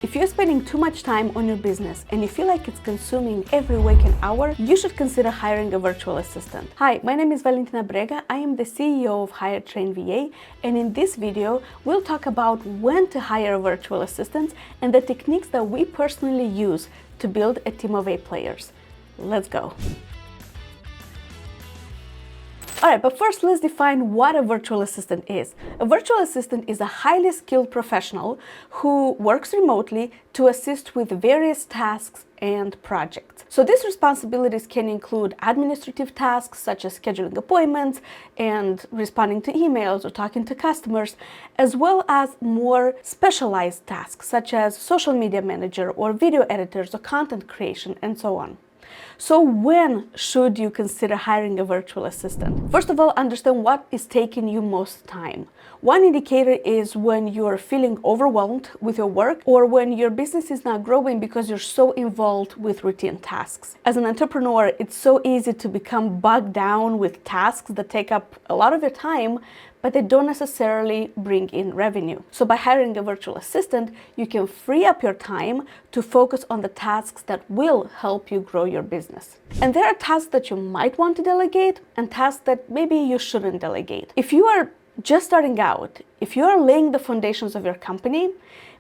If you're spending too much time on your business and you feel like it's consuming every waking hour, you should consider hiring a virtual assistant. Hi, my name is Valentina Brega. I am the CEO of Hire Train VA, and in this video, we'll talk about when to hire a virtual assistant and the techniques that we personally use to build a team of A players. Let's go. Alright, but first let's define what a virtual assistant is. A virtual assistant is a highly skilled professional who works remotely to assist with various tasks and projects. So these responsibilities can include administrative tasks such as scheduling appointments and responding to emails or talking to customers, as well as more specialized tasks such as social media manager or video editors or content creation and so on. So when should you consider hiring a virtual assistant? First of all, understand what is taking you most time. One indicator is when you're feeling overwhelmed with your work or when your business is not growing because you're so involved with routine tasks. As an entrepreneur, it's so easy to become bogged down with tasks that take up a lot of your time, but they don't necessarily bring in revenue. So by hiring a virtual assistant, you can free up your time to focus on the tasks that will help you grow your business. And there are tasks that you might want to delegate and tasks that maybe you shouldn't delegate. If you are just starting out, if you are laying the foundations of your company,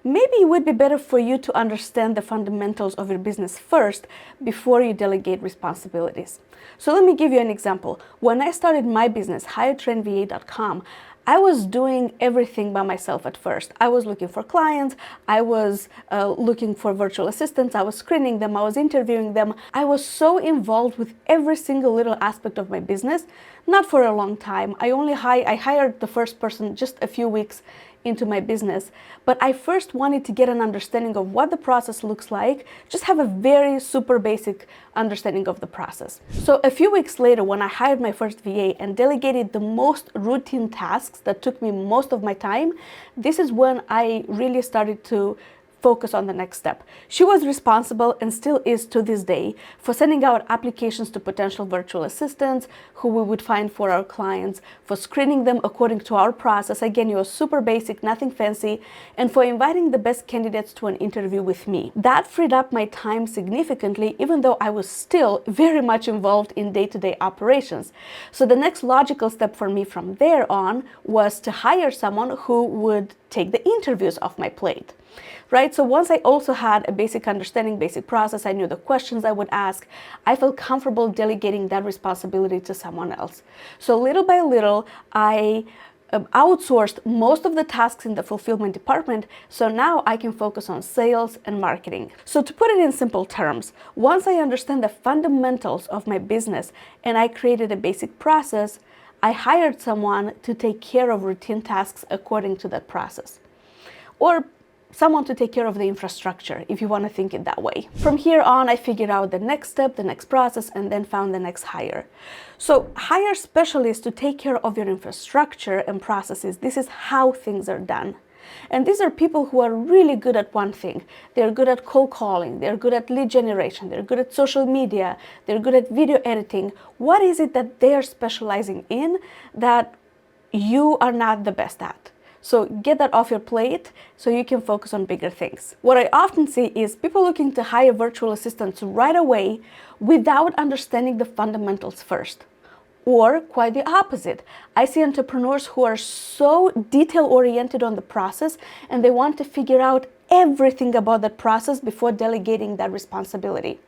maybe it would be better for you to understand the fundamentals of your business first before you delegate responsibilities. So let me give you an example. When I started my business, hiretrainva.com, I was doing everything by myself at first. I was looking for clients, I was looking for virtual assistants, I was screening them, I was interviewing them. I was so involved with every single little aspect of my business, not for a long time. I hired the first person just a few weeks into my business, but I first wanted to get an understanding of what the process looks like, just have a very super basic understanding of the process. So a few weeks later, when I hired my first VA and delegated the most routine tasks that took me most of my time, this is when I really started to focus on the next step. She was responsible and still is to this day for sending out applications to potential virtual assistants who we would find for our clients, for screening them according to our process. Again, it was super basic, nothing fancy, and for inviting the best candidates to an interview with me. That freed up my time significantly, even though I was still very much involved in day-to-day operations. So the next logical step for me from there on was to hire someone who would take the interviews off my plate. Right? So once I also had a basic understanding, basic process, I knew the questions I would ask, I felt comfortable delegating that responsibility to someone else. So little by little, I outsourced most of the tasks in the fulfillment department, so now I can focus on sales and marketing. So to put it in simple terms, once I understand the fundamentals of my business and I created a basic process, I hired someone to take care of routine tasks according to that process. Or someone to take care of the infrastructure, if you want to think it that way. From here on, I figured out the next step, the next process, and then found the next hire. So hire specialists to take care of your infrastructure and processes. This is how things are done. And these are people who are really good at one thing. They're good at cold calling, they're good at lead generation, they're good at social media, they're good at video editing. What is it that they're specializing in that you are not the best at? So get that off your plate so you can focus on bigger things. What I often see is people looking to hire virtual assistants right away without understanding the fundamentals first. Or quite the opposite. I see entrepreneurs who are so detail-oriented on the process and they want to figure out everything about that process before delegating that responsibility.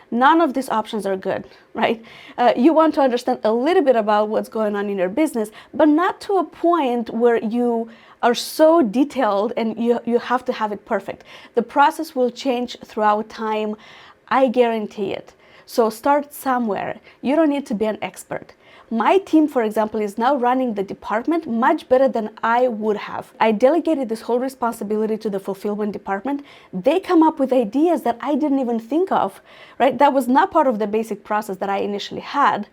None of these options are good, right? You want to understand a little bit about what's going on in your business, but not to a point where you are so detailed and you have to have it perfect. The process will change throughout time. I guarantee it. So start somewhere. You don't need to be an expert. My team, for example, is now running the department much better than I would have. I delegated this whole responsibility to the fulfillment department. They come up with ideas that I didn't even think of, right? That was not part of the basic process that I initially had.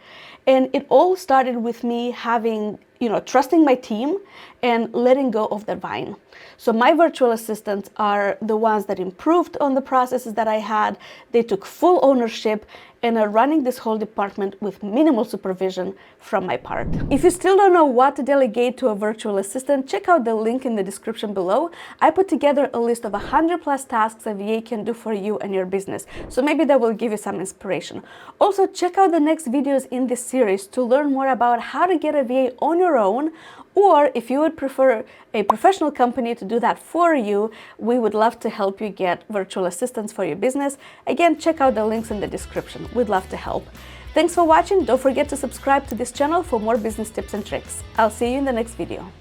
And it all started with me having trusting my team and letting go of the vine. So my virtual assistants are the ones that improved on the processes that I had. They took full ownership and are running this whole department with minimal supervision from my part. If you still don't know what to delegate to a virtual assistant, check out the link in the description below. I put together a list of 100+ tasks a VA can do for you and your business. So maybe that will give you some inspiration. Also, check out the next videos in this series to learn more about how to get a VA on your own, or if you would prefer a professional company to do that for you, we would love to help you get virtual assistants for your business. Again, check out the links in the description. We'd love to help. Thanks for watching. Don't forget to subscribe to this channel for more business tips and tricks. I'll see you in the next video.